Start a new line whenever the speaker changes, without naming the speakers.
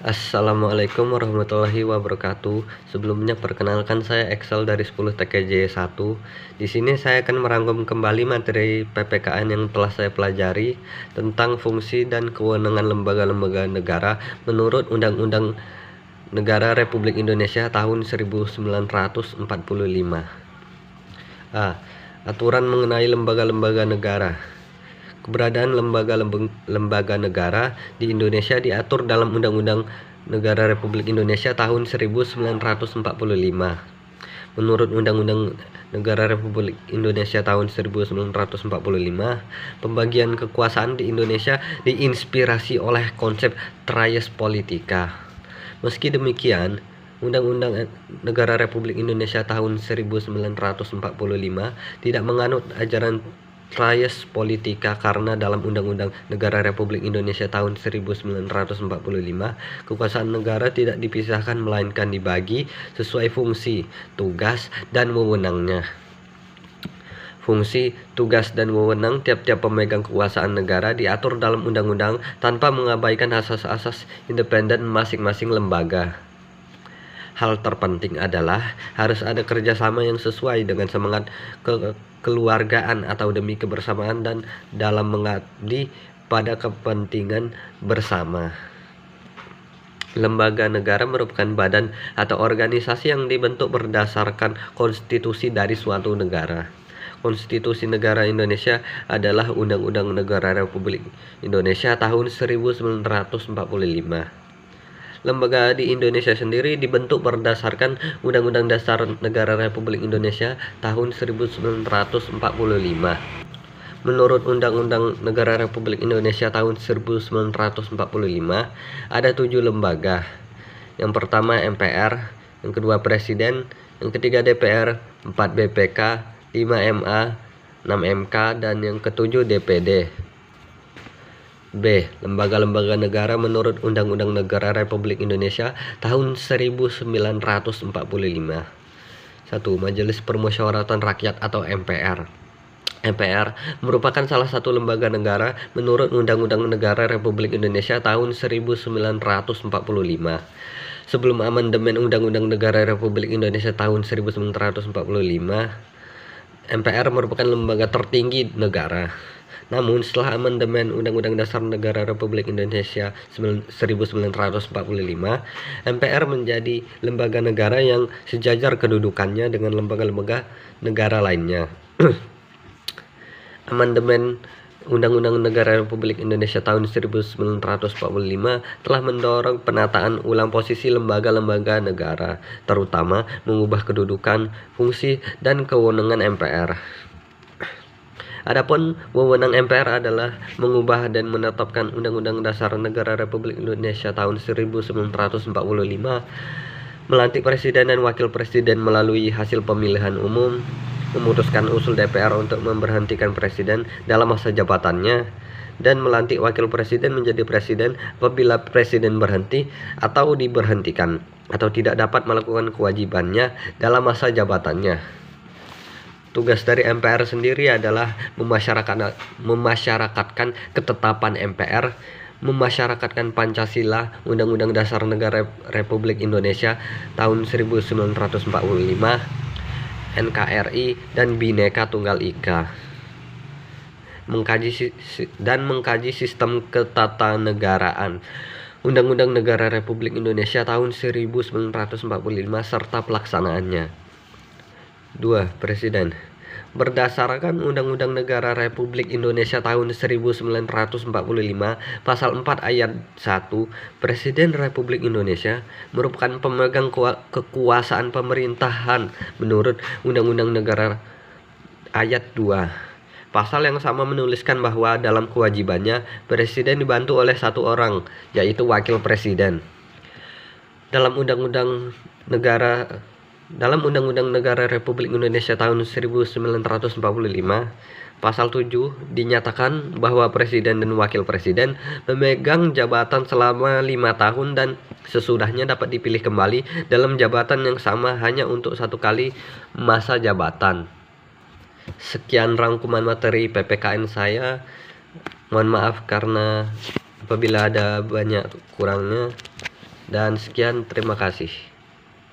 Assalamualaikum warahmatullahi wabarakatuh. Sebelumnya perkenalkan saya Excel dari 10 TKJ 1. Di sini saya akan merangkum kembali materi PPKN yang telah saya pelajari tentang fungsi dan kewenangan lembaga-lembaga negara menurut Undang-Undang Negara Republik Indonesia tahun 1945. Aturan mengenai lembaga-lembaga negara. Keberadaan lembaga negara di Indonesia diatur dalam Undang-Undang Negara Republik Indonesia tahun 1945. Menurut Undang-Undang Negara Republik Indonesia tahun 1945, pembagian kekuasaan di Indonesia diinspirasi oleh konsep Trias Politica. Meski demikian, Undang-Undang Negara Republik Indonesia tahun 1945 tidak menganut ajaran Trias Politica karena dalam Undang-Undang Negara Republik Indonesia tahun 1945, kekuasaan negara tidak dipisahkan melainkan dibagi sesuai fungsi, tugas, dan wewenangnya. Fungsi, tugas, dan wewenang tiap-tiap pemegang kekuasaan negara diatur dalam undang-undang tanpa mengabaikan asas-asas independen masing-masing lembaga. Hal terpenting adalah harus ada kerjasama yang sesuai dengan semangat kekeluargaan atau demi kebersamaan dan dalam mengabdi pada kepentingan bersama. Lembaga negara merupakan badan atau organisasi yang dibentuk berdasarkan konstitusi dari suatu negara. Konstitusi Negara Indonesia adalah Undang-Undang Negara Republik Indonesia tahun 1945. Lembaga di Indonesia sendiri dibentuk berdasarkan Undang-Undang Dasar Negara Republik Indonesia tahun 1945. Menurut Undang-Undang Negara Republik Indonesia tahun 1945, ada 7 lembaga. Yang pertama MPR, yang kedua Presiden, yang ketiga DPR, 4 BPK, 5 MA, 6 MK, dan yang ketujuh DPD. B. Lembaga-lembaga negara menurut Undang-Undang Negara Republik Indonesia tahun 1945. 1. Majelis Permusyawaratan Rakyat atau MPR. MPR merupakan salah satu lembaga negara menurut Undang-Undang Negara Republik Indonesia tahun 1945. Sebelum amandemen Undang-Undang Negara Republik Indonesia tahun 1945, MPR merupakan lembaga tertinggi negara. Namun setelah amandemen Undang-Undang Dasar Negara Republik Indonesia 1945, MPR menjadi lembaga negara yang sejajar kedudukannya dengan lembaga-lembaga negara lainnya. Amandemen Undang-Undang Negara Republik Indonesia tahun 1945 telah mendorong penataan ulang posisi lembaga-lembaga negara, terutama mengubah kedudukan, fungsi, dan kewenangan MPR. Adapun wewenang MPR adalah mengubah dan menetapkan Undang-Undang Dasar Negara Republik Indonesia tahun 1945, melantik presiden dan wakil presiden melalui hasil pemilihan umum, memutuskan usul DPR untuk memberhentikan presiden dalam masa jabatannya, dan melantik wakil presiden menjadi presiden apabila presiden berhenti atau diberhentikan atau tidak dapat melakukan kewajibannya dalam masa jabatannya. Tugas dari MPR sendiri adalah memasyarakatkan ketetapan MPR, memasyarakatkan Pancasila, Undang-Undang Dasar Negara Republik Indonesia tahun 1945, NKRI, dan Bhinneka Tunggal Ika. Mengkaji sistem ketatanegaraan, Undang-Undang Negara Republik Indonesia tahun 1945 serta pelaksanaannya. 2. Presiden. Berdasarkan Undang-Undang Negara Republik Indonesia tahun 1945 Pasal 4 Ayat 1, Presiden Republik Indonesia merupakan pemegang kekuasaan pemerintahan menurut Undang-Undang Negara Ayat 2. Pasal yang sama menuliskan bahwa dalam kewajibannya, Presiden dibantu oleh satu orang, yaitu Wakil Presiden. Dalam Undang-Undang Negara Republik Indonesia tahun 1945, Pasal 7 dinyatakan bahwa Presiden dan Wakil Presiden memegang jabatan selama 5 tahun dan sesudahnya dapat dipilih kembali dalam jabatan yang sama hanya untuk 1 kali masa jabatan. Sekian rangkuman materi PPKN saya. Mohon maaf karena apabila ada banyak kurangnya. Dan sekian, terima kasih.